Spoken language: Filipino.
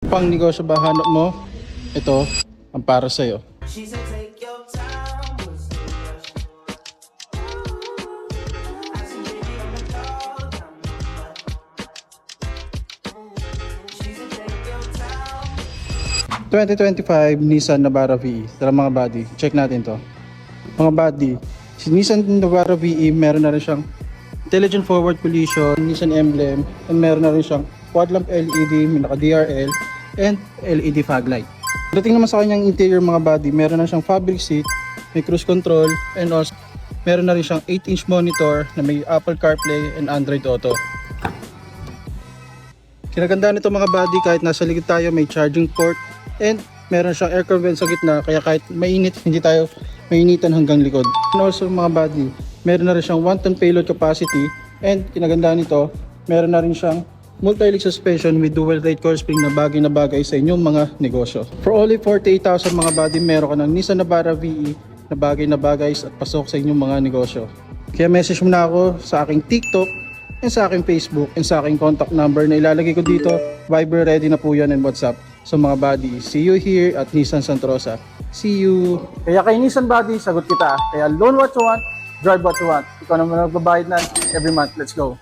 Pang negosyo ba hanap mo? Ito ang para sa'yo. ...2025 Nissan Navara VE. Tara mga buddy, check natin to. Mga buddy, si Nissan Navara VE meron na rin siyang intelligent forward collision, Nissan emblem, and meron na rin siyang quad lamp LED, may naka DRL, and LED fog light. Dating naman sa kanyang interior mga buddy, meron na siyang fabric seat, may cruise control, and also meron na rin siyang 8-inch monitor na may Apple CarPlay and Android Auto. Kinagandaan nito mga buddy, kahit nasa likod tayo may charging port, and meron siyang aircon vent sa gitna, kaya kahit mainit hindi tayo mainitan hanggang likod. And also mga buddy, meron na rin siyang 1-ton payload capacity, and kinagandaan nito, meron na rin siyang multi-link suspension with dual rate coil spring na bagay sa inyong mga negosyo. For only 48,000 mga buddy, meron ka ng Nissan Navara VE na bagay at pasok sa inyong mga negosyo. Kaya message mo na ako sa aking TikTok, and sa aking Facebook, and sa aking contact number na ilalagay ko dito. Viber ready na po yan, and WhatsApp. So mga buddy, see you here at Nissan Santa Rosa. See you! Kaya kay Nissan buddy, sagot kita. Kaya loan what you want, drive what you want. Ikaw naman magbabayad na every month. Let's go!